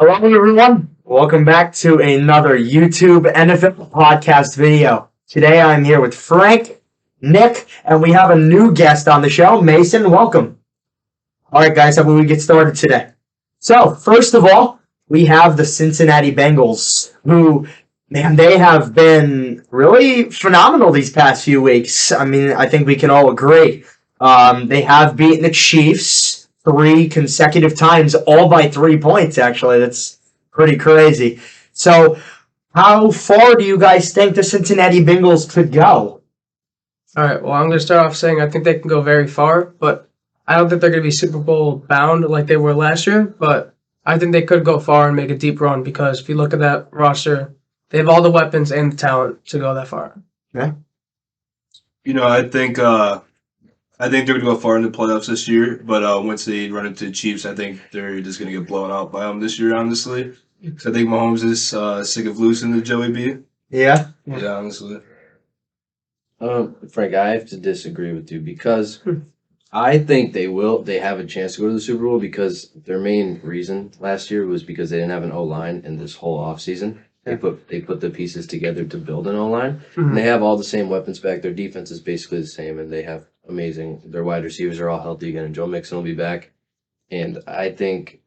Hello, everyone. Welcome back to another YouTube NFL podcast video. Today I'm here with Frank, Nick, and we have a new guest on the show, Mason. Welcome. All right, guys, how about we get started today? So, first of all, we have the Cincinnati Bengals, who, man, they have been really phenomenal these past few weeks. I mean, I think we can all agree. They have beaten the Chiefs 3 consecutive times, all by 3 points, actually. That's pretty crazy. So, how far do you guys think the Cincinnati Bengals could go? All right, well, I'm going to start off saying I think they can go very far, but I don't think they're going to be Super Bowl bound like they were last year, but I think they could go far and make a deep run because if you look at that roster, they have all the weapons and the talent to go that far. Yeah. I think they're going to go far in the playoffs this year, but once they run into the Chiefs, I think they're just going to get blown out by them this year, honestly. Because I think Mahomes is sick of losing to Joey B. Yeah. Yeah, honestly. Frank, I have to disagree with you because I think they have a chance to go to the Super Bowl because their main reason last year was because they didn't have an O-line in this whole offseason. They put the pieces together to build an O-line. And they have all the same weapons back. Their defense is basically the same, and they have their wide receivers are all healthy again, and Joe Mixon will be back. And I think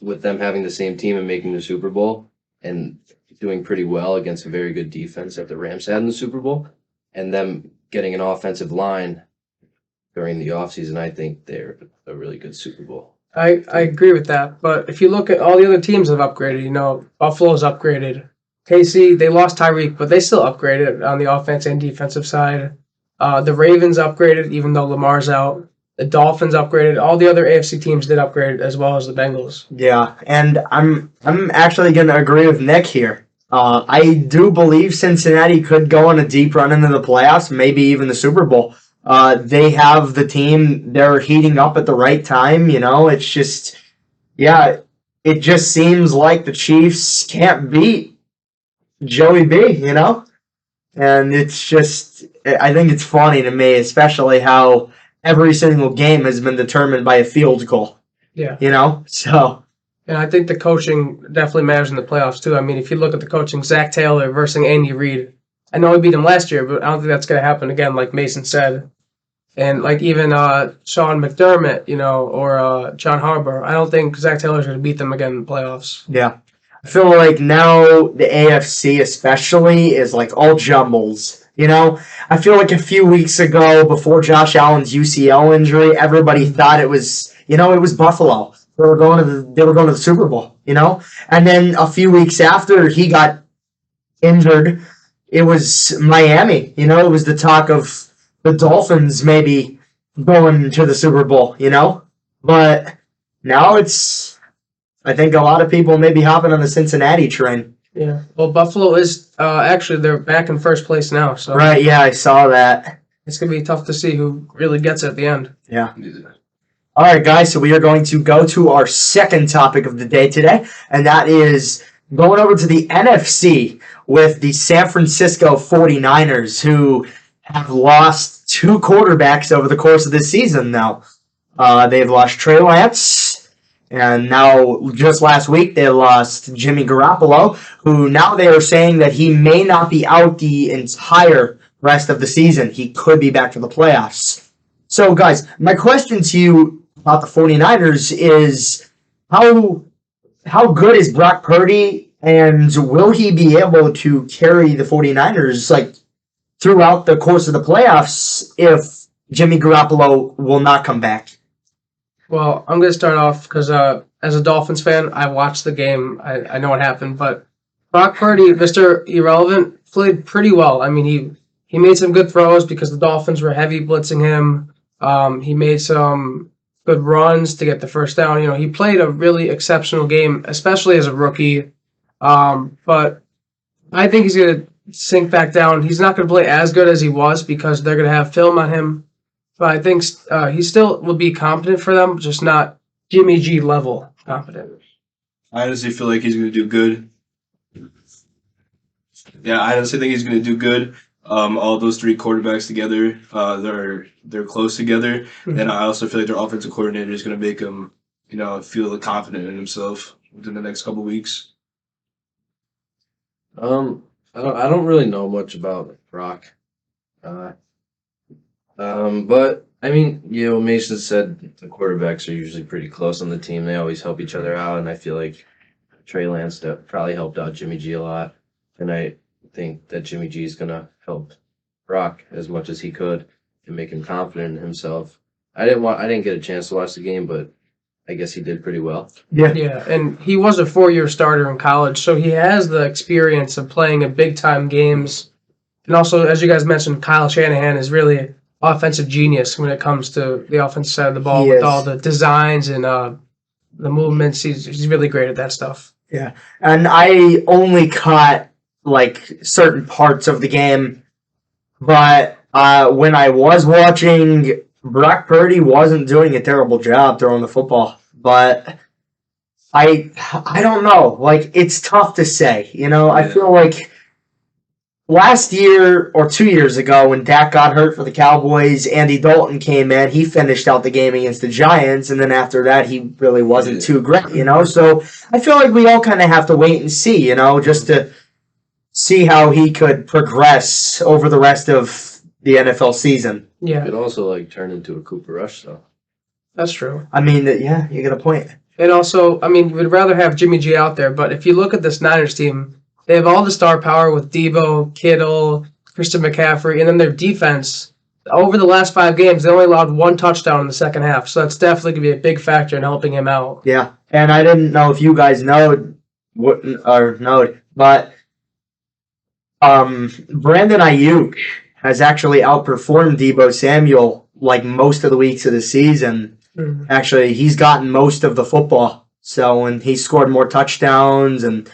with them having the same team and making the Super Bowl and doing pretty well against a very good defense that the Rams had in the Super Bowl, and them getting an offensive line during the offseason, I think they're a really good Super Bowl. I agree with that, but if you look at all the other teams that have upgraded, Buffalo's upgraded. KC, they lost Tyreek, but they still upgraded on the offense and defensive side. The Ravens upgraded, even though Lamar's out. The Dolphins upgraded. All the other AFC teams did upgrade, as well as the Bengals. Yeah, and I'm actually going to agree with Nick here. I do believe Cincinnati could go on a deep run into the playoffs, maybe even the Super Bowl. They have the team. They're heating up at the right time. It's just, it just seems like the Chiefs can't beat Joey B, And it's just, I think it's funny to me, especially how every single game has been determined by a field goal. Yeah. So. And I think the coaching definitely matters in the playoffs, too. I mean, if you look at the coaching, Zach Taylor versus Andy Reid, I know he beat him last year, but I don't think that's going to happen again, like Mason said. And like even Sean McDermott, or John Harbaugh, I don't think Zach Taylor's going to beat them again in the playoffs. Yeah. I feel like now the AFC especially is like all jumbles. I feel like a few weeks ago, before Josh Allen's UCL injury, everybody thought it was Buffalo. They were going to the Super Bowl, And then a few weeks after he got injured, it was Miami. It was the talk of the Dolphins maybe going to the Super Bowl, But now I think a lot of people may be hopping on the Cincinnati train. Yeah. Well, Buffalo is actually they're back in first place now. So right. Yeah, I saw that. It's gonna be tough to see who really gets it at the end. Yeah. All right, guys. So we are going to go to our second topic of the day today, and that is going over to the NFC with the San Francisco 49ers, who have lost 2 quarterbacks over the course of this season now. They've lost Trey Lance. And now, just last week, they lost Jimmy Garoppolo, who now they are saying that he may not be out the entire rest of the season. He could be back for the playoffs. So, guys, my question to you about the 49ers is how good is Brock Purdy, and will he be able to carry the 49ers throughout the course of the playoffs if Jimmy Garoppolo will not come back? Well, I'm going to start off because as a Dolphins fan, I watched the game. I know what happened. But Brock Purdy, Mr. Irrelevant, played pretty well. I mean, he made some good throws because the Dolphins were heavy blitzing him. He made some good runs to get the first down. He played a really exceptional game, especially as a rookie. But I think he's going to sink back down. He's not going to play as good as he was because they're going to have film on him. But I think he still will be competent for them, just not Jimmy G level competent. I honestly feel like he's going to do good. Yeah, I honestly think he's going to do good. All those 3 quarterbacks together, they're close together. And I also feel like their offensive coordinator is going to make him, feel confident in himself. within the next couple weeks? I don't really know much about Brock. Uh, but I mean, Mason said the quarterbacks are usually pretty close on the team. They always help each other out, and I feel like Trey Lance probably helped out Jimmy G a lot, and I think that Jimmy G is gonna help Brock as much as he could and make him confident in himself. I didn't get a chance to watch the game, but I guess he did pretty well. Yeah. Yeah, and he was a 4-year starter in college, so he has the experience of playing in big-time games. And also, as you guys mentioned, Kyle Shanahan is really an offensive genius when it comes to the offensive side of the ball He with is. all the designs and the movements. He's really great at that stuff. Yeah. And I only caught like certain parts of the game, but when I was watching, Brock Purdy wasn't doing a terrible job throwing the football. But I don't know. Like, it's tough to say. I Yeah. feel like last year or 2 years ago when Dak got hurt for the Cowboys, Andy Dalton came in. He finished out the game against the Giants, and then after that, he really wasn't too great, So I feel like we all kind of have to wait and see, just to see how he could progress over the rest of the NFL season. Yeah, Could also turn into a Cooper Rush though. that's true. I mean, yeah, you got a point. And also, I mean, we'd rather have Jimmy G out there, but if you look at this Niners team, they have all the star power with Debo, Kittle, Christian McCaffrey, and then their defense. Over the last 5 games, they only allowed 1 touchdown in the second half, so that's definitely going to be a big factor in helping him out. Yeah, and I didn't know if you guys know, but Brandon Ayuk has actually outperformed Debo Samuel like most of the weeks of the season. Mhm. Actually, he's gotten most of the football. So, and he scored more touchdowns and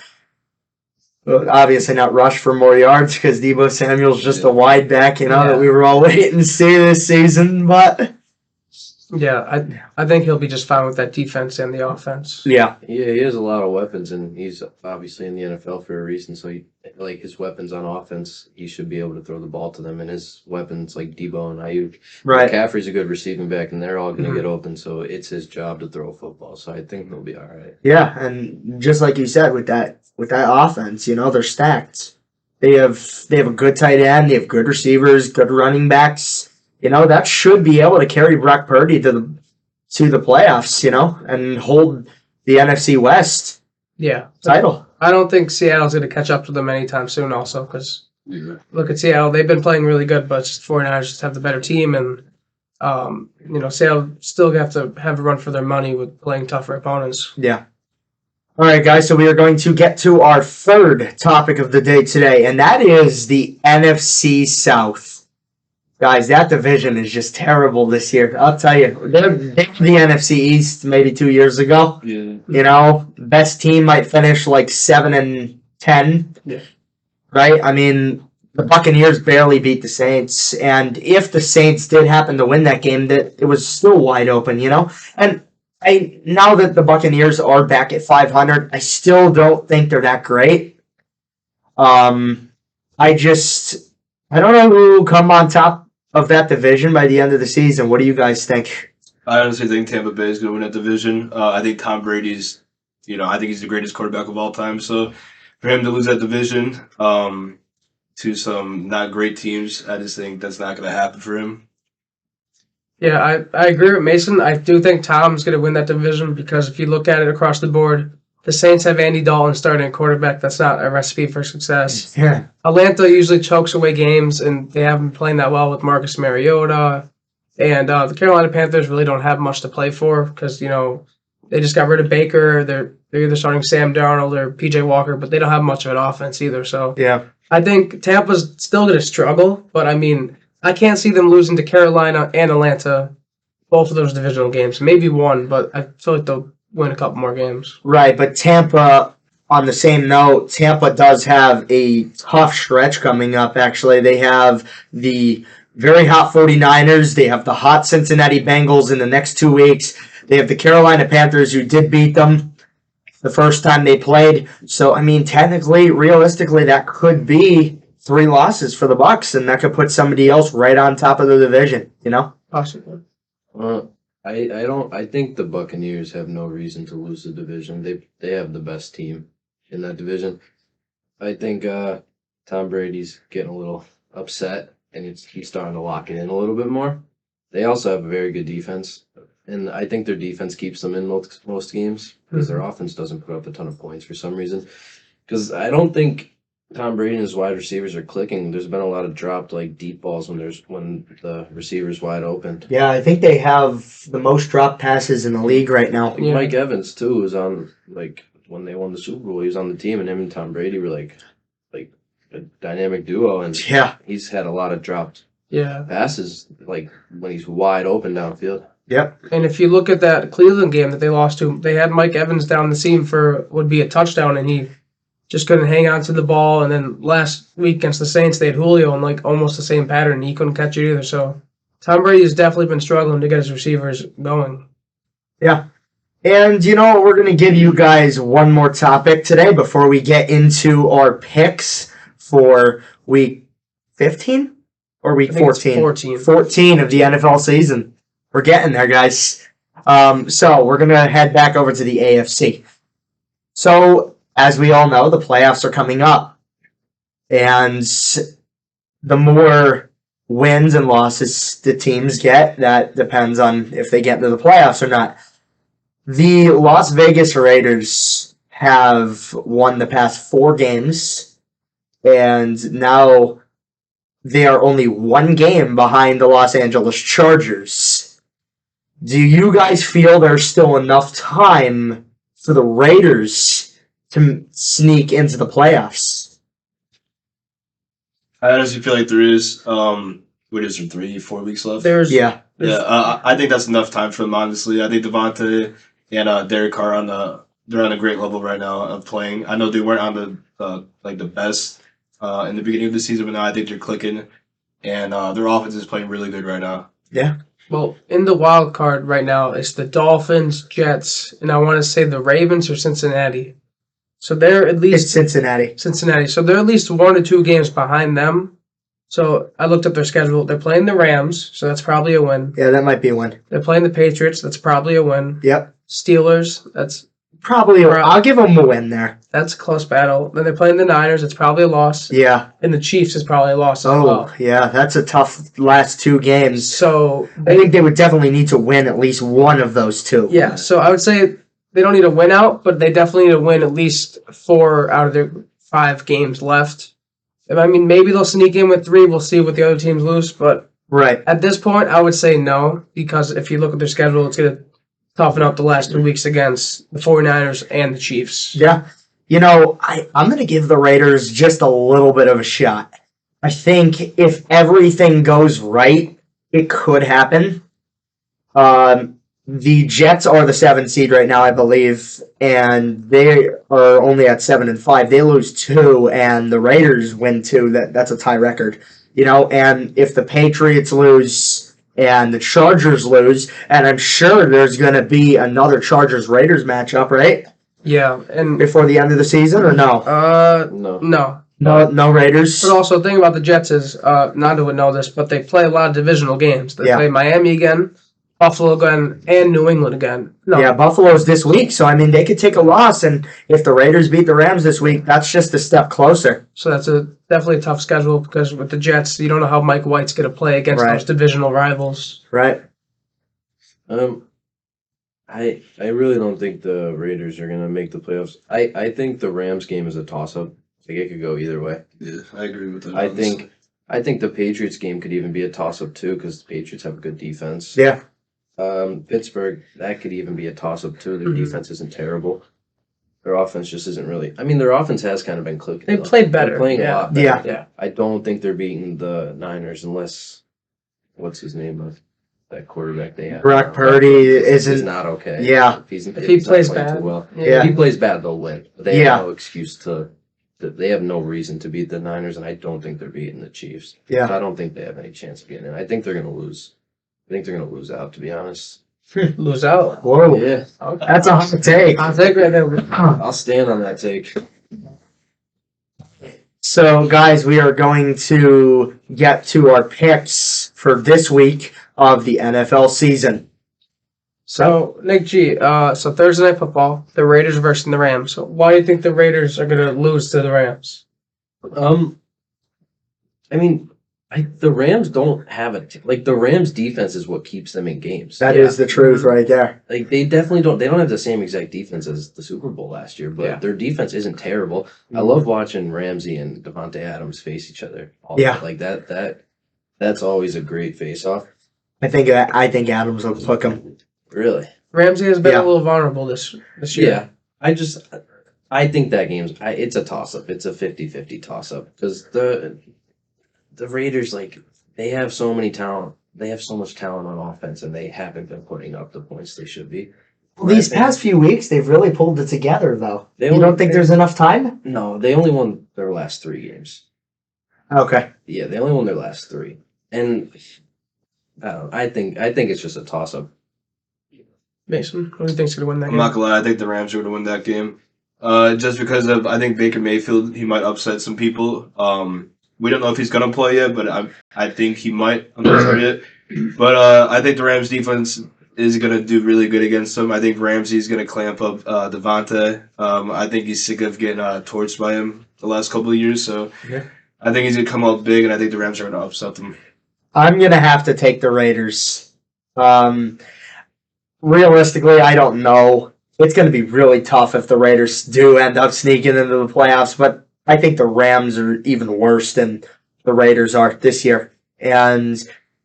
obviously not rushed for more yards because Debo Samuel's just a wide back, that we were all waiting to see this season. But Yeah, I think he'll be just fine with that defense and the offense. yeah, Yeah, he has a lot of weapons, and he's obviously in the NFL for a reason. So, his weapons on offense, he should be able to throw the ball to them. And his weapons, like Debo and Ayuk, right. McCaffrey's a good receiving back, and they're all going to Mhm. get open. So it's his job to throw a football. So I think he'll be all right. Yeah, and just like you said with that offense, they're stacked. They have a good tight end, they have good receivers, good running backs. That should be able to carry Brock Purdy to the playoffs, and hold the NFC West Yeah. title. I don't think Seattle's going to catch up to them anytime soon also, because look at Seattle. They've been playing really good, but 49ers just have the better team, and Seattle still have to have a run for their money with playing tougher opponents. Yeah. All right, guys, so we are going to get to our third topic of the day today, and that is the NFC South. Guys, that division is just terrible this year. I'll tell you, they were the NFC East maybe 2 years ago. Yeah. Best team might finish like 7-10. Yeah. Right? I mean, the Buccaneers barely beat the Saints, and if the Saints did happen to win that game, that it was still wide open, And now that the Buccaneers are back at 500, I still don't think they're that great. I don't know who will come on top of that division by the end of the season. What do you guys think? I honestly think Tampa Bay is going to win that division. I think Tom Brady's, I think he's the greatest quarterback of all time. So for him to lose that division to some not great teams, I just think that's not going to happen for him. Yeah, I agree with Mason. I do think Tom's going to win that division because if you look at it across the board, the Saints have Andy Dalton starting at quarterback. That's not a recipe for success. Yeah. Atlanta usually chokes away games, and they haven't been playing that well with Marcus Mariota. And the Carolina Panthers really don't have much to play for because, they just got rid of Baker. They're either starting Sam Darnold or P.J. Walker, but they don't have much of an offense either. So Yeah. I think Tampa's still going to struggle, but I mean, I can't see them losing to Carolina and Atlanta, both of those divisional games. Maybe one, but I feel like they'll win a couple more games. Right, but Tampa, on the same note, Tampa does have a tough stretch coming up, actually. They have the very hot 49ers. They have the hot Cincinnati Bengals in the next 2 weeks. They have the Carolina Panthers, who did beat them the first time they played. So, I mean, technically, realistically, that could be 3 losses for the Bucs, and that could put somebody else right on top of the division, Possibly. I think the Buccaneers have no reason to lose the division. They have the best team in that division. I think Tom Brady's getting a little upset and he's starting to lock it in a little bit more. They also have a very good defense, and I think their defense keeps them in most games because their offense doesn't put up a ton of points for some reason. Because I don't think Tom Brady and his wide receivers are clicking. There's been a lot of dropped like deep balls when the receiver's wide open. Yeah, I think they have the most drop passes in the league right now. Yeah. Mike Evans too was on like when they won the Super Bowl. He was on the team, and him and Tom Brady were like a dynamic duo, and Yeah. he's had a lot of dropped Yeah. passes like when he's wide open downfield. Yep. And if you look at that Cleveland game that they lost to, they had Mike Evans down the seam for would be a touchdown, and he just couldn't hang on to the ball. And then last week against the Saints, they had Julio in like almost the same pattern, and he couldn't catch it either. So Tom Brady's definitely been struggling to get his receivers going. Yeah. And you know what? We're going to give you guys one more topic today before we get into our picks for week 15 or week I think it's 14? 14. 14 of the NFL season. We're getting there, guys. So we're going to head back over to the AFC. So, as we all know, the playoffs are coming up. And the more wins and losses the teams get, that depends on if they get into the playoffs or not. The Las Vegas Raiders have won the past 4 games, and now they are only 1 game behind the Los Angeles Chargers. Do you guys feel there's still enough time for the Raiders to sneak into the playoffs? I honestly feel like there is. What is there, 3-4 weeks left? There's Yeah. Yeah, I think that's enough time for them. Honestly, I think Devontae and Derek Carr they're on a great level right now of playing. I know they weren't on the best in the beginning of the season, but now I think they're clicking, and their offense is playing really good right now. well in the wild card right now. It's the Dolphins, Jets, and I want to say the Ravens or Cincinnati. So they're at It's least Cincinnati. Cincinnati. So they're at least 1 or 2 games behind them. So I looked up their schedule. They're playing the Rams, so that's probably a win. Yeah, that might be a win. They're playing the Patriots. That's probably a win. Yep. Steelers. Probably. I'll give them a win there. That's a close battle. Then they're playing the Niners. It's probably a loss. Yeah. And the Chiefs is probably a loss as Oh, well. yeah. That's a tough last 2 games. So I think they would definitely need to win at least one of those 2. yeah. So I would say they don't need to win out, but they definitely need to win at least 4 out of their 5 games left. I mean, maybe they'll sneak in with 3. We'll see what the other teams lose. But Right. at this point, I would say no, because if you look at their schedule, it's going to toughen up the last 2 weeks against the 49ers and the Chiefs. Yeah. You know, I'm going to give the Raiders just a little bit of a shot. I think if everything goes right, it could happen. The Jets are the 7th seed right now, I believe, and they are only at 7-5. They lose 2, and the Raiders win 2. That's a tie record, you know. And if the Patriots lose and the Chargers lose, and I'm sure there's going to be another Chargers-Raiders matchup, right, Yeah, and before the end of the season, or no? No. no. No Raiders. But also, the thing about the Jets is, Nando would know this, but they play a lot of divisional games. They Yeah. play Miami again, Buffalo again, and New England again. No, Yeah, Buffalo's this week, so I mean they could take a loss, and if the Raiders beat the Rams this week, that's just a step closer. so that's definitely a tough schedule because with the Jets, you don't know how Mike White's going to play against Right. those divisional rivals. Right? I really don't think the Raiders are gonna make the playoffs. I think the Rams game is a toss up. Like it could go either way. Yeah, I agree with that. I think the Patriots game could even be a toss up too because the Patriots have a good defense. Yeah. Pittsburgh, that could even be a toss up too. Their Mhm. defense isn't terrible. Their offense just isn't really. I mean, their offense has kind of been clicking. They though. played better. They're playing Yeah. a lot better. Yeah. Yeah. I don't think they're beating the Niners unless what's his name of that quarterback they have. Brock now. Purdy Is isn't. not okay. Yeah. If he he's not plays playing bad. too well. Yeah. If he plays bad, they'll win. But they Yeah. have no excuse to. They have no reason to beat the Niners, and I don't think they're beating the Chiefs. Yeah. So I don't think they have any chance of getting in. I think they're going to lose. I think they're going to lose out, to be honest. Lose out. Whoa. Yeah, Okay. That's a hot take. I'll take right there. I'll stand on that take. So, guys, we are going to get to our picks for this week of the NFL season. So Nick G, so Thursday Night Football, the Raiders versus the Rams. So why do you think the Raiders are going to lose to the Rams? I mean, the Rams don't have like the Rams defense is what keeps them in games. That is the truth right there. Like they definitely don't. They don't have the same exact defense as the Super Bowl last year, but Yeah. their defense isn't terrible. I Mhm. love watching Ramsey and Devontae Adams face each other. Yeah. Like that's always a great face off. I think Adams will cook him. Really. Ramsey has been Yeah. a little vulnerable this year. Yeah. I think that it's a toss up. It's a 50-50 toss up because the Raiders, like, they have so many talent. They have so much talent on offense, and they haven't been putting up the points they should be. Well, these past few weeks, they've really pulled it together, though. They You only- don't think there's enough time? No, they only won their last 3 games. Okay. Yeah, they only won their last 3, and I don't know. I think it's just a toss up. Mason, who do you think's going to win that I'm game? not gonna lie, I think the Rams are gonna win that game. Just because of I think Baker Mayfield, he might upset some people. We don't know if he's gonna play yet, but I think he might. I'm not sure yet. But I think the Rams defense is gonna do really good against them. I think Ramsey's gonna clamp up Devontae. I think he's sick of getting torched by him the last couple of years. So Yeah. I think he's gonna come out big, and I think the Rams are gonna upset them. I'm going to have to take the Raiders. Realistically, I don't know. It's going to be really tough if the Raiders do end up sneaking into the playoffs, but I think the Rams are even worse than the Raiders are this year. And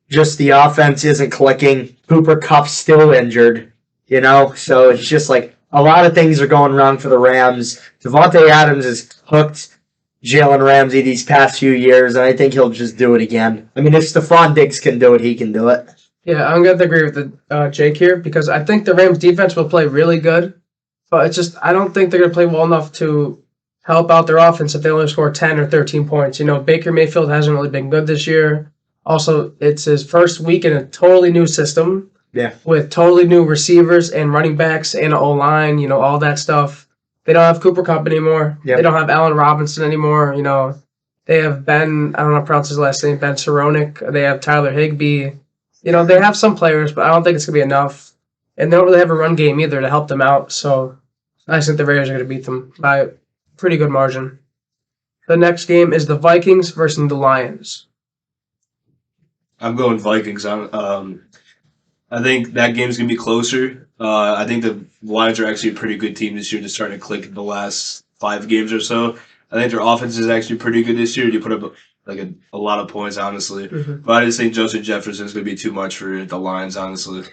just the offense isn't clicking. Cooper Kupp's still injured, so it's just like a lot of things are going wrong for the Rams. Devontae Adams has hooked Jalen Ramsey these past few years, and I think he'll just do it again. I mean, if Stephon Diggs can do it, he can do it. Yeah, I'm going to agree with Jake here because I think the Rams defense will play really good, but it's just I don't think they're going to play well enough to help out their offense if they only score 10 or 13 points. Baker Mayfield hasn't really been good this year. Also, it's his first week in a totally new system. Yeah. With totally new receivers and running backs and O-line, all that stuff. They don't have Cooper Kupp anymore. Yep. They don't have Allen Robinson anymore. They have Ben, I don't know how to pronounce his last name, Ben Saronic. They have Tyler Higbee. They have some players, but I don't think it's going to be enough. And they don't really have a run game either to help them out. So I think the Raiders are going to beat them by a pretty good margin. The next game is the Vikings versus the Lions. I'm going Vikings. I think that game's gonna be closer. I think the Lions are actually a pretty good team this year. Just starting to click in the last 5 games or so. I think their offense is actually pretty good this year. You put up a lot of points, honestly. Mhm. But I just think Justin Jefferson's gonna be too much for the Lions, honestly.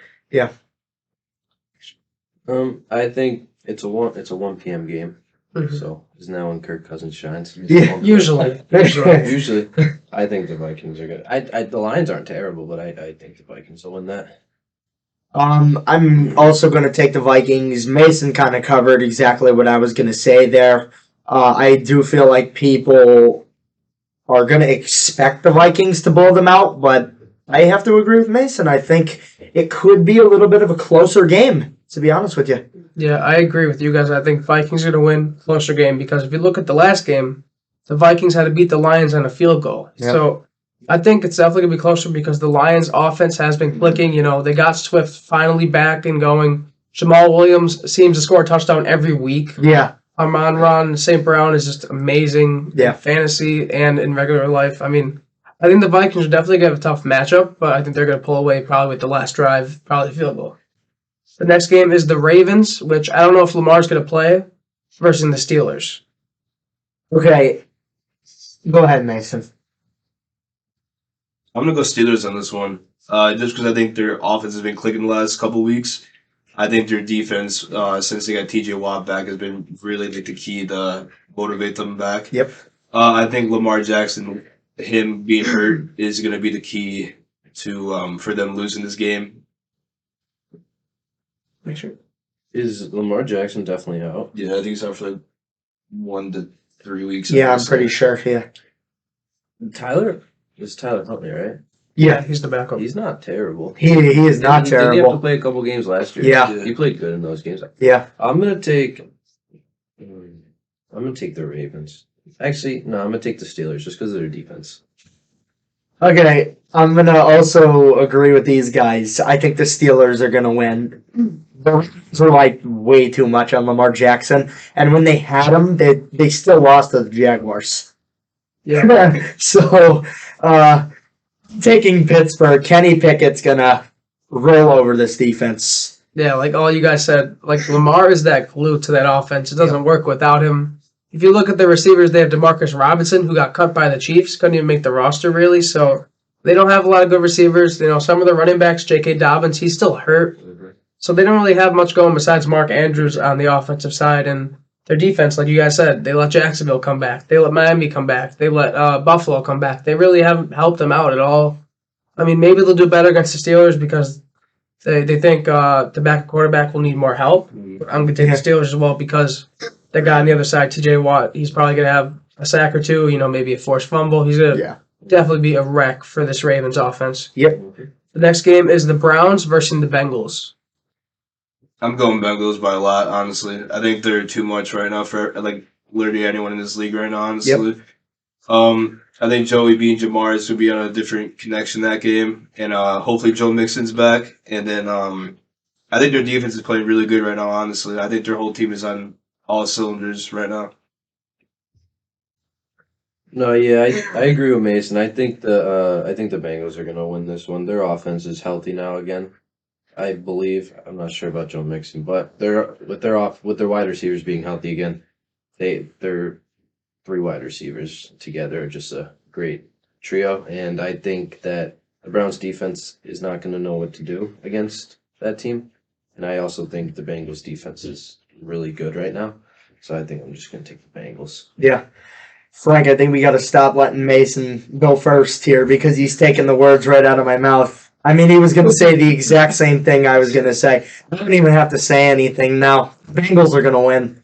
I think it's a 1 p.m. game. Mhm. So is now when Kirk Cousins shines. Yeah. Usually. Usually, I think the Vikings are good. The Lions aren't terrible, but I think the Vikings will win that. I'm also going to take the Vikings. Mason kind of covered exactly what I was going to say there. I do feel like people are going to expect the Vikings to blow them out, but I have to agree with Mason. I think it could be a little bit of a closer game, to be honest with you. Yeah, I agree with you guys. I think Vikings are going to win closer game because if you look at the last game, the Vikings had to beat the Lions on a field goal. Yeah. So I think it's definitely going to be closer because the Lions' offense has been clicking. They got Swift finally back and going. Jamal Williams seems to score a touchdown every week. Yeah. Amon-Ra St. Brown is just amazing Yeah. in fantasy and in regular life. I mean, I think the Vikings are definitely going to have a tough matchup, but I think they're going to pull away probably with the last drive, probably field goal. The next game is the Ravens, which I don't know if Lamar's going to play, versus the Steelers. Okay. Go ahead, Mason. I'm gonna go Steelers on this one. Just because I think their offense has been clicking the last couple of weeks. I think their defense, since they got TJ Watt back, has been really the key to motivate them back. Yep. I think Lamar Jackson, him being hurt, is going to be the key to for them losing this game. Make sure. Is Lamar Jackson definitely out? Yeah, I think he's out for 1 to 3 weeks. Yeah, I'm pretty sure. Yeah. Tyler Huntley, right? Yeah, he's the backup. He's not terrible. He is not Did he have to terrible. play a couple games last year? Yeah. He played good in those games. Yeah. I'm gonna take the Ravens. Actually, no, I'm gonna take the Steelers just because of their defense. Okay, I'm gonna also agree with these guys. I think the Steelers are gonna win. The Ravens were like way too much on Lamar Jackson, and when they had him, they still lost to the Jaguars. Yeah. So, taking Pittsburgh, Kenny Pickett's gonna roll over this defense. Yeah, like all you guys said, like Lamar is that glue to that offense. It doesn't work without him. If you look at the receivers, they have Demarcus Robinson, who got cut by the Chiefs, couldn't even make the roster really. So they don't have a lot of good receivers. You know, some of the running backs, J.K. Dobbins, he's still hurt. So they don't really have much going besides Mark Andrews on the offensive side. And their defense, like you guys said, they let Jacksonville come back. They let Miami come back. They let Buffalo come back. They really haven't helped them out at all. I mean, maybe they'll do better against the Steelers because they think the back quarterback will need more help. I'm going to take the Steelers as well because that guy on the other side, T.J. Watt, he's probably going to have a sack or two, you know, maybe a forced fumble. He's going to definitely be a wreck for this Ravens offense. Yep. The next game is the Browns versus the Bengals. I'm going Bengals by a lot, honestly. I think they're too much right now for like literally anyone in this league right now, honestly. I think Joey B and Jamar is going to be on a different connection that game, and hopefully Joe Mixon's back. And then I think their defense is playing really good right now, honestly. I think their whole team is on all cylinders right now. No, yeah, I agree with Mason. I think the Bengals are gonna win this one. Their offense is healthy now again. I believe. I'm not sure about Joe Mixon, but with their wide receivers being healthy again, their three wide receivers together are just a great trio. And I think that the Browns defense is not gonna know what to do against that team. And I also think the Bengals defense is really good right now. So I think I'm just gonna take the Bengals. Yeah. Frank, I think we got to stop letting Mason go first here because he's taking the words right out of my mouth. I mean, he was going to say the exact same thing I was going to say. I don't even have to say anything now. Bengals are going to win.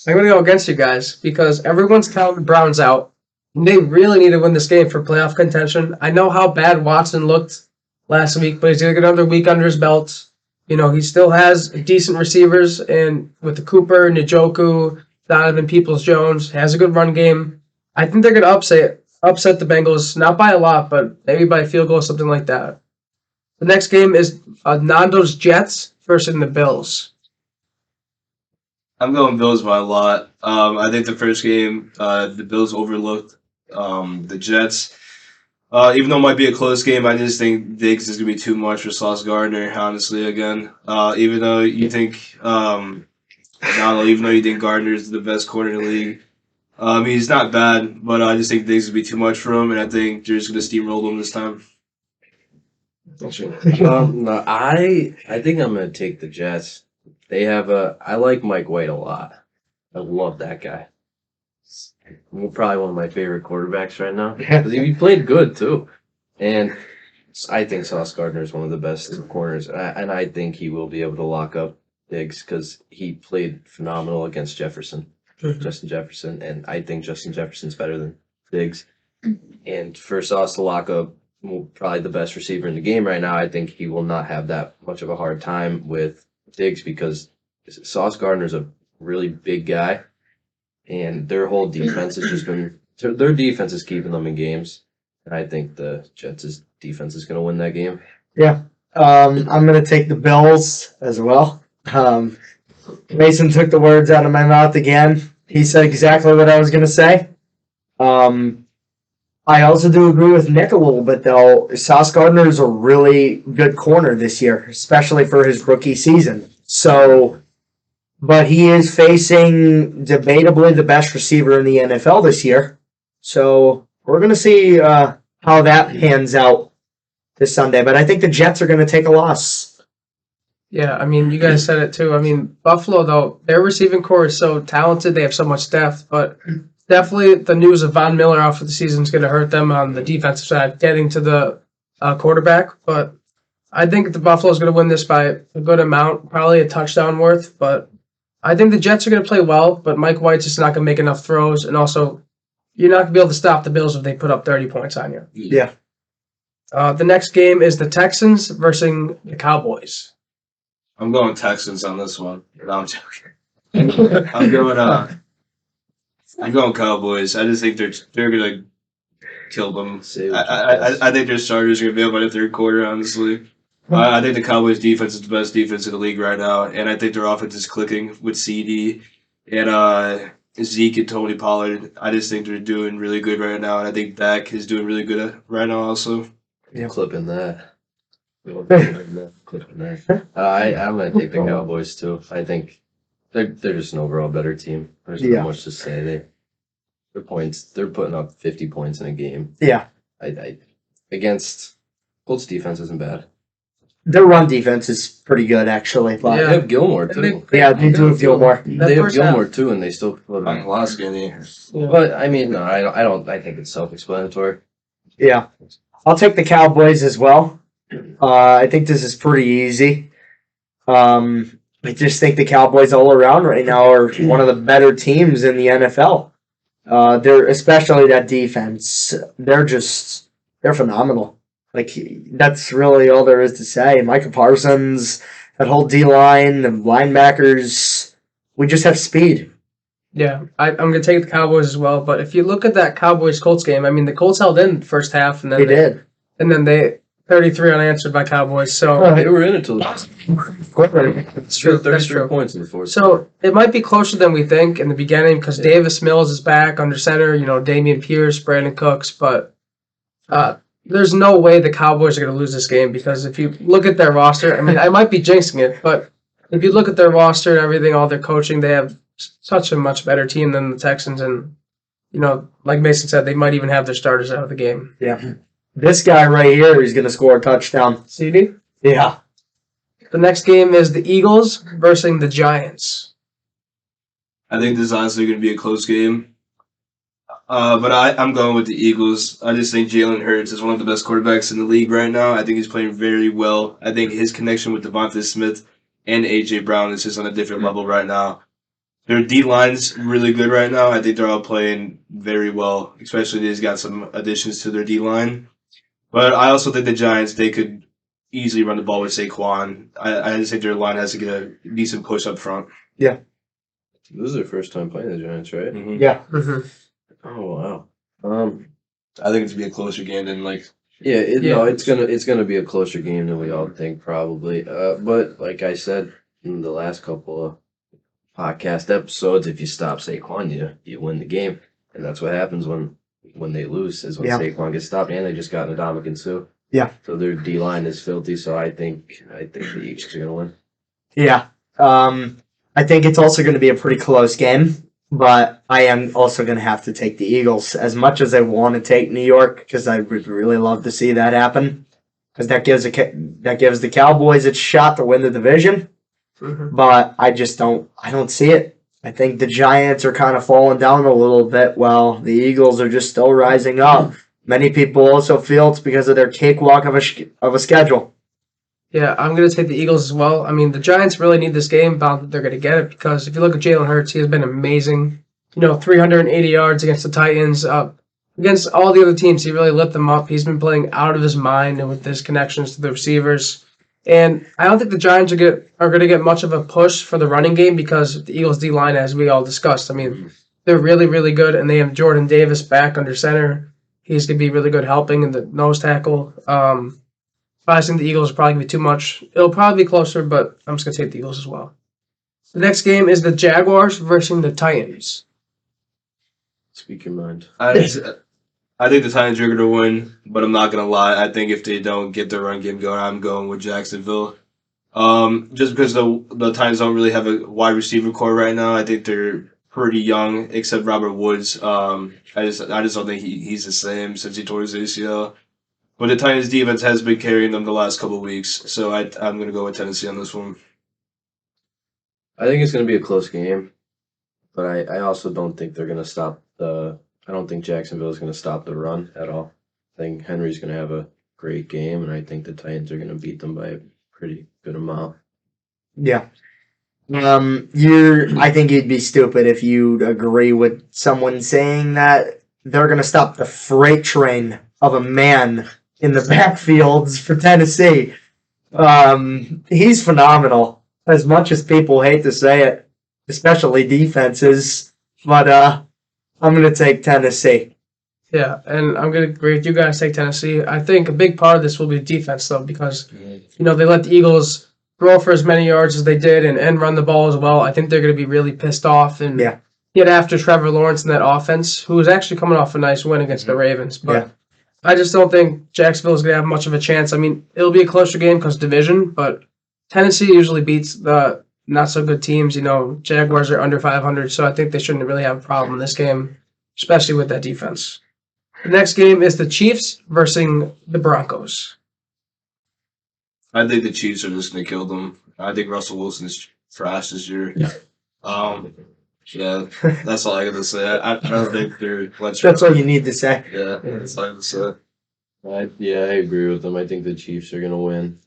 I'm going to go against you guys because everyone's counting the Browns out. And they really need to win this game for playoff contention. I know how bad Watson looked last week, but he's going to get another week under his belt. You know, he still has decent receivers, and with the Cooper, Njoku, Donovan Peoples-Jones, has a good run game. I think they're going to upset the Bengals, not by a lot, but maybe by a field goal or something like that. The next game is Nando's Jets versus the Bills. I'm going Bills by a lot. I think the first game, the Bills overlooked the Jets. Even though it might be a close game, I just think Diggs is going to be too much for Sauce Gardner, honestly, again. Even though you think Gardner is the best corner in the league. He's not bad, but I just think Diggs would be too much for him, and I think they're just going to steamroll him this time. No, I think I'm gonna take the Jets. I like Mike White a lot. I love that guy. Probably one of my favorite quarterbacks right now. Because he played good too. And I think Sauce Gardner is one of the best corners. And I think he will be able to lock up Diggs because he played phenomenal against Justin Jefferson. And I think Justin Jefferson's better than Diggs. And for Sauce to lock up probably the best receiver in the game right now, I think he will not have that much of a hard time with Diggs because Sauce Gardner's a really big guy, and their whole defense has just been their defense is keeping them in games, and I think the Jets' defense is going to win that game. Yeah, I'm going to take the Bills as well. Mason took the words out of my mouth again. He said exactly what I was going to say. I also do agree with Nick a little bit, though. Sauce Gardner is a really good corner this year, especially for his rookie season. So, but he is facing debatably the best receiver in the NFL this year. So we're going to see how that pans out this Sunday. But I think the Jets are going to take a loss. Yeah, I mean, you guys said it too. I mean, Buffalo, though, their receiving core is so talented. They have so much depth, but definitely the news of Von Miller out for the season is going to hurt them on the defensive side, getting to the quarterback. But I think the Buffalo is going to win this by a good amount, probably a touchdown worth. But I think the Jets are going to play well, but Mike White's just not going to make enough throws. And also, you're not going to be able to stop the Bills if they put up 30 points on you. Yeah. The next game is the Texans versus the Cowboys. I'm going Texans on this one. No, I'm joking. I'm going Cowboys. I just think they're gonna killed them. Say what you I think their starters are gonna be up by the third quarter. Honestly, I think the Cowboys' defense is the best defense in the league right now, and I think their offense is clicking with CD and Zeke and Tony Pollard. I just think they're doing really good right now, and I think Dak is doing really good right now also. Yeah. Clipping that. Clipping that. I'm gonna take the Cowboys too. I think they're just an overall better team. There's Yeah. not much to say. They're putting up 50 points in a game. Yeah. I against Colts defense isn't bad. Their run defense is pretty good, actually. But Yeah. They have Gilmore And too. yeah, they do feel more. That They have first half- Gilmore too, and they still put Like on. Lasky. But I mean, no, I don't. I think it's self-explanatory. Yeah. I'll take the Cowboys as well. I think this is pretty easy. I just think the Cowboys all around right now are one of the better teams in the NFL. They're especially that defense. They're phenomenal. Like that's really all there is to say. Micah Parsons, that whole D line, the linebackers. We just have speed. Yeah, I'm going to take the Cowboys as well. But if you look at that Cowboys-Colts game, I mean, the Colts held in the first half, and then They did. and then they 33 unanswered by Cowboys. So They were in it till the last. it's true. That's 33 true. points in the fourth. So it might be closer than we think in the beginning because Davis Mills is back under center. You know, Damian Pierce, Brandon Cooks, but there's no way the Cowboys are going to lose this game because if you look at their roster, I mean, I might be jinxing it, but if you look at their roster and everything, all their coaching, they have such a much better team than the Texans, and you know, like Mason said, they might even have their starters out of the game. Yeah. This guy right here is going to score a touchdown. CD. Yeah. The next game is the Eagles versus the Giants. I think this is honestly going to be a close game. But I'm going with the Eagles. I just think Jalen Hurts is one of the best quarterbacks in the league right now. I think he's playing very well. I think his connection with Devontae Smith and A.J. Brown is just on a different level right now. Their D-line's really good right now. I think they're all playing very well, especially they've got some additions to their D-line. But I also think the Giants, they could easily run the ball with Saquon. I just think their line has to get a decent push up front. This is their first time playing the Giants, right? Yeah. Mm-hmm. Oh wow. I think it's going to be a closer game than like. Yeah, Yeah. it's gonna be a closer game than we all think probably. But like I said in the last couple of podcast episodes, if you stop Saquon, you win the game, and that's what happens when they lose is when Yeah. Saquon gets stopped, and they just got Ndamukong Suh. Yeah. So their D line is filthy. So I think the Eagles are gonna win. Yeah. I think it's also going to be a pretty close game, but I am also going to have to take the Eagles as much as I want to take New York because I would really love to see that happen because that gives the Cowboys its shot to win the division. Mm-hmm. But I don't see it. I think the Giants are kind of falling down a little bit while the Eagles are just still rising up. Many people also feel it's because of their cakewalk of a schedule. Yeah, I'm going to take the Eagles as well. I mean, the Giants really need this game, but they're going to get it because if you look at Jalen Hurts, he has been amazing. 380 yards against the Titans. Against all the other teams, he really lit them up. He's been playing out of his mind and with his connections to the receivers. And I don't think the Giants are going to get much of a push for the running game because the Eagles' D-line, as we all discussed, I mean, they're really, really good, and they have Jordan Davis back under center. He's going to be really good helping in the nose tackle. I think the Eagles are probably going to be too much. It'll probably be closer, but I'm just going to take the Eagles as well. The next game is the Jaguars versus the Titans. Speak your mind. I think the Titans are going to win, but I'm not going to lie. I think if they don't get their run game going, I'm going with Jacksonville. Just because the Titans don't really have a wide receiver core right now. I think they're pretty young, except Robert Woods. I just don't think he's the same since he tore his ACL. But the Titans defense has been carrying them the last couple of weeks, so I'm going to go with Tennessee on this one. I think it's going to be a close game, but I also don't think they're going to stop I don't think Jacksonville is going to stop the run at all. I think Henry's going to have a great game, and I think the Titans are going to beat them by a pretty good amount. Yeah. I think you'd be stupid if you'd agree with someone saying that they're going to stop the freight train of a man in the backfields for Tennessee. He's phenomenal, as much as people hate to say it, especially defenses. But I'm going to take Tennessee. Yeah, and I'm gonna agree with you guys. Take Tennessee. I think a big part of this will be defense, though, because they let the Eagles throw for as many yards as they did and run the ball as well. I think they're gonna be really pissed off and Yeah. get after Trevor Lawrence in that offense, who is actually coming off a nice win against the Ravens. But Yeah. I just don't think Jacksonville is gonna have much of a chance. I mean, it'll be a closer game because division, but Tennessee usually beats the not so good teams. Jaguars are under 500, so I think they shouldn't really have a problem in this game, especially with that defense. The next game is the Chiefs versus the Broncos. I think the Chiefs are just gonna kill them. I think Russell Wilson's trash this year. Yeah, that's all I gotta say. I don't think they're. That's all you need to say. Yeah, that's all I gotta say. I agree with them. I think the Chiefs are gonna win.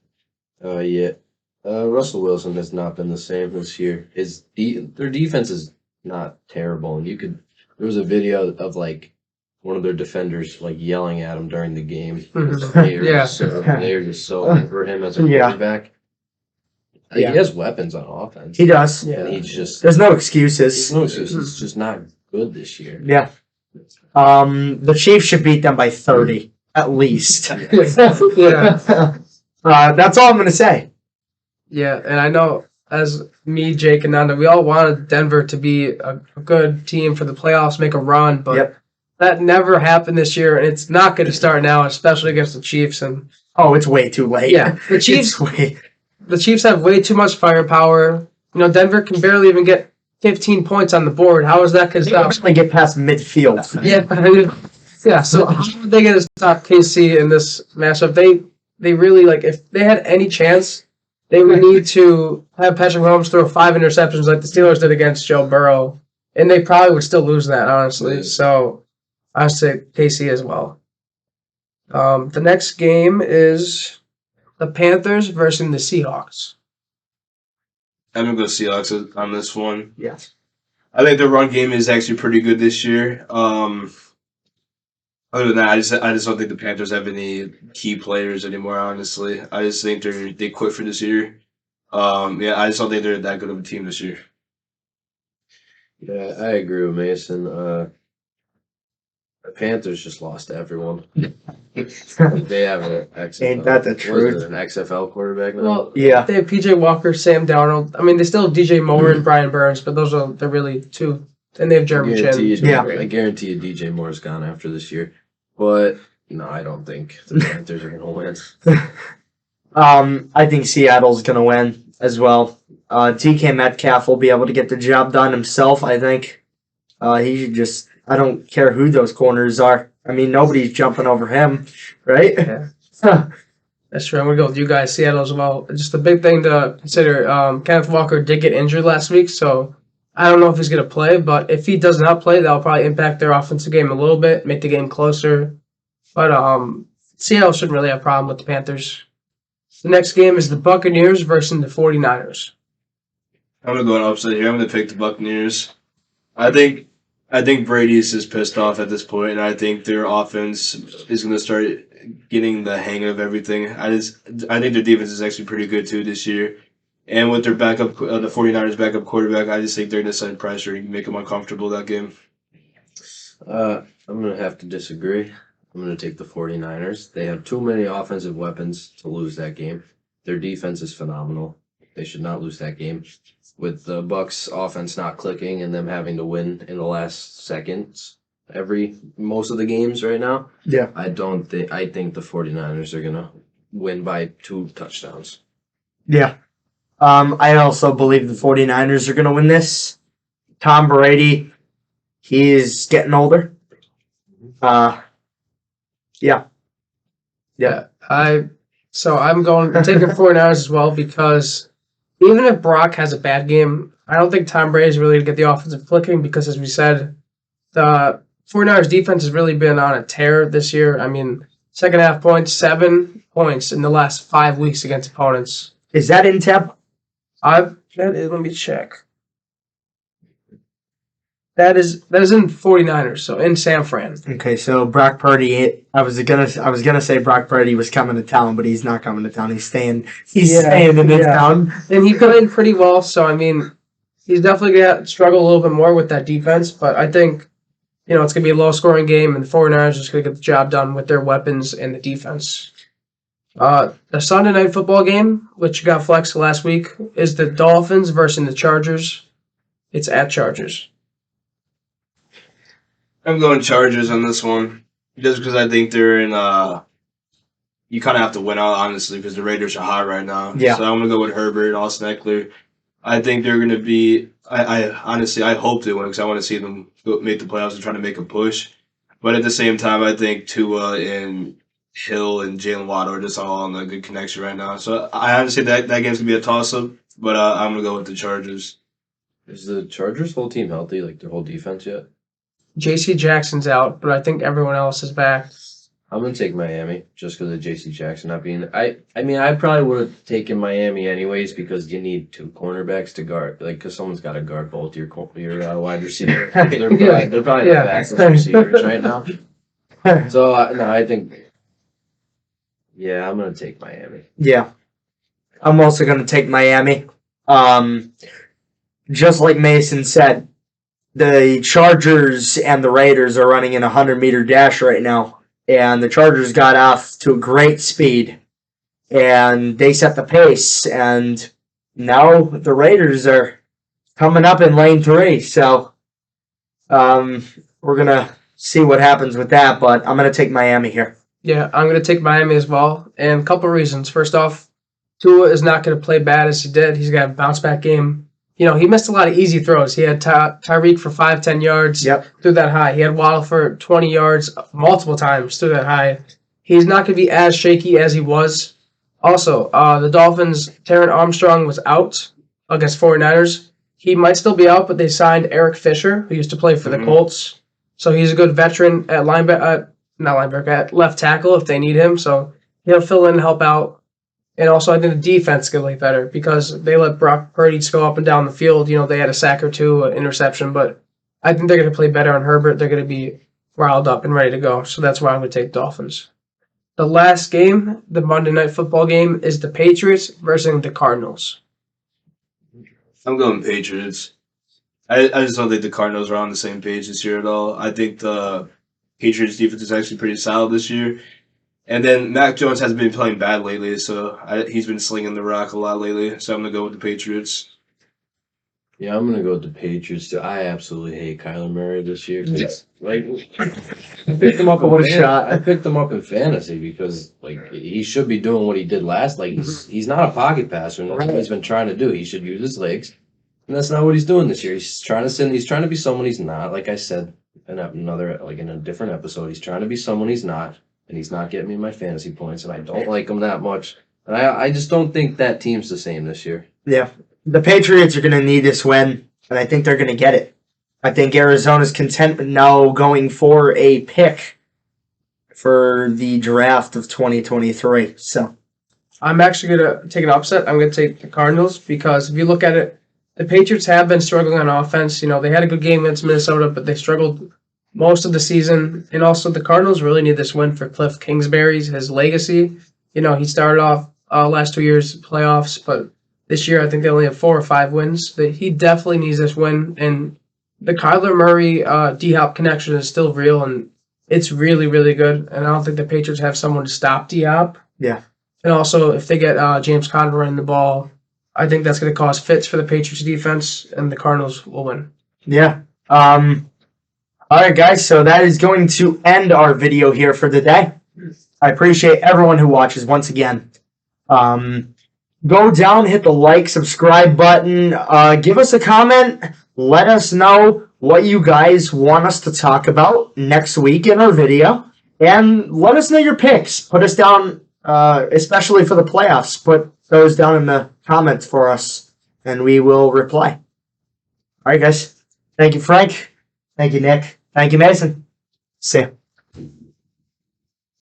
Russell Wilson has not been the same this year. Their defense is not terrible, and there was a video of like one of their defenders like yelling at him during the game. Mhm. They are just so over him as a Yeah. quarterback. Yeah. He has weapons on offense. He does. Yeah. And he's just There's no excuses. he's just not good this year. Yeah. The Chiefs should beat them by 30 at least. Yeah. That's all I'm gonna say. Yeah, and I know as me, Jake, and Nanda, we all wanted Denver to be a good team for the playoffs, make a run, but Yep. that never happened this year, and it's not going to start now, especially against the Chiefs. And Oh, it's way too late. yeah, the Chiefs, It's the Chiefs have way too much firepower. Denver can barely even get 15 points on the board. How is that going to They stop? actually get past midfield. Yeah. So how are they going to stop KC in this matchup? They really if they had any chance, they would need to have Patrick Mahomes throw 5 interceptions like the Steelers did against Joe Burrow, and they probably would still lose that, honestly. So I would say KC as well. The next game is the Panthers versus the Seahawks. I'm gonna go Seahawks on this one. Yes. I think the run game is actually pretty good this year. Other than that, I just don't think the Panthers have any key players anymore. Honestly, I just think they quit for this year. I just don't think they're that good of a team this year. Yeah, I agree with Mason. The Panthers just lost to everyone. They have an XFL. Ain't that the what is truth? it, an XFL quarterback now? Well, Yeah. they have PJ Walker, Sam Darnold. I mean, they still have DJ Moore and Brian Burns, but they're really two. And they have Jeremy guarantee Chin. you, Yeah. I guarantee you DJ Moore's gone after this year. But no, I don't think the Panthers are gonna win. I think Seattle's gonna win as well. DK Metcalf will be able to get the job done himself. I think. He just. I don't care who those corners are. I mean, nobody's jumping over him, right? Yeah. That's true. I'm going to go with you guys, Seattle as well. Just the big thing to consider, Kenneth Walker did get injured last week, so I don't know if he's going to play, but if he does not play, that'll probably impact their offensive game a little bit, make the game closer. But Seattle shouldn't really have a problem with the Panthers. The next game is the Buccaneers versus the 49ers. I'm gonna go an upset here. I'm gonna pick the Buccaneers. I think Brady is just pissed off at this point, and I think their offense is gonna start getting the hang of everything. I think their defense is actually pretty good too this year. And with their backup, the 49ers backup quarterback, I just think they're going to send pressure and make them uncomfortable that game. I'm going to have to disagree. I'm going to take the 49ers. They have too many offensive weapons to lose that game. Their defense is phenomenal. They should not lose that game. With the Bucks offense not clicking and them having to win in the last seconds most of the games right now. Yeah. I think the 49ers are going to win by 2 touchdowns. Yeah. I also believe the 49ers are going to win this. Tom Brady, he is getting older. Yeah. I'm taking 49ers as well because even if Brock has a bad game, I don't think Tom Brady is really going to get the offensive clicking because, as we said, the 49ers defense has really been on a tear this year. I mean, second half points, 7 points in the last 5 weeks against opponents. Is that in Temp? Let me check. That is in 49ers, so in San Fran. Okay, so Brock Purdy. I was gonna say Brock Purdy was coming to town, but he's not coming to town. He's staying. He's staying in this town. And he played pretty well, so I mean, he's definitely gonna struggle a little bit more with that defense. But I think it's going to be a low-scoring game, and the 49ers are just going to get the job done with their weapons and the defense. The Sunday night football game, which got flexed last week, is the Dolphins versus the Chargers. It's at Chargers. I'm going Chargers on this one, just because I think they're in. You kind of have to win out, honestly, because the Raiders are hot right now. Yeah. So I'm gonna go with Herbert and Austin Eckler. I think they're gonna be. I honestly, I hope they win because I want to see them make the playoffs and try to make a push. But at the same time, I think Tua and Hill and Jalen Waddle are just all on a good connection right now. So I honestly that game's gonna be a toss up. But I'm gonna go with the Chargers. Is the Chargers whole team healthy, like their whole defense yet? J.C. Jackson's out, but I think everyone else is back. I'm gonna take Miami just because of J.C. Jackson not being. I mean, I probably would have taken Miami anyways because you need two cornerbacks to guard, like because someone's got to guard both your wide receiver. They're probably the best receivers right now. So no, I think. Yeah, I'm gonna take Miami. Yeah. I'm also going to take Miami. Just like Mason said, the Chargers and the Raiders are running in a 100-meter dash right now. And the Chargers got off to a great speed. And they set the pace. And now the Raiders are coming up in lane 3. So we're going to see what happens with that. But I'm going to take Miami here. Yeah, I'm going to take Miami as well, and a couple of reasons. First off, Tua is not going to play bad as he did. He's got a bounce-back game. He missed a lot of easy throws. He had Tyreek for 5-10 yards through that high. He had Waddle for 20 yards multiple times through that high. He's not going to be as shaky as he was. Also, the Dolphins, Taron Armstrong was out against 49ers. He might still be out, but they signed Eric Fisher, who used to play for the Colts. So he's a good veteran at at left tackle if they need him. So he'll fill in and help out. And also, I think the defense is going to be better because they let Brock Purdy just go up and down the field. They had a sack or two, an interception, but I think they're going to play better on Herbert. They're going to be riled up and ready to go. So that's why I'm going to take Dolphins. The last game, the Monday Night Football game, is the Patriots versus the Cardinals. I'm going Patriots. I just don't think the Cardinals are on the same page this year at all. I think the Patriots defense is actually pretty solid this year. And then Mac Jones hasn't been playing bad lately, so he's been slinging the rock a lot lately. So I'm going to go with the Patriots. Yeah, I'm gonna go with the Patriots too. I absolutely hate Kyler Murray this year. I picked him up. I picked him up in fantasy because he should be doing what he did last. He's not a pocket passer, and that's what he's been trying to do. He should use his legs, and that's not what he's doing this year. He's trying to be someone he's not. Like I said in a different episode, he's trying to be someone he's not, and he's not getting me my fantasy points, and I don't like him that much. And I just don't think that team's the same this year. Yeah. The Patriots are going to need this win, and I think they're going to get it. I think Arizona's content now going for a pick for the draft of 2023. So I'm actually going to take an upset. I'm going to take the Cardinals because if you look at it, the Patriots have been struggling on offense. They had a good game against Minnesota, but they struggled most of the season. And also the Cardinals really need this win for Cliff Kingsbury's, his legacy. He started off last 2 years playoffs, but this year, I think they only have 4 or 5 wins. He definitely needs this win. And the Kyler Murray D-Hop connection is still real, and it's really, really good. And I don't think the Patriots have someone to stop D-Hop. Yeah. And also, if they get James Conner running the ball, I think that's going to cause fits for the Patriots defense, and the Cardinals will win. Yeah. All right, guys. So that is going to end our video here for the day. I appreciate everyone who watches once again. Go down, hit the like, subscribe button, give us a comment, let us know what you guys want us to talk about next week in our video, and let us know your picks. Put us down, especially for the playoffs, put those down in the comments for us, and we will reply. All right, guys. Thank you, Frank. Thank you, Nick. Thank you, Mason. See ya.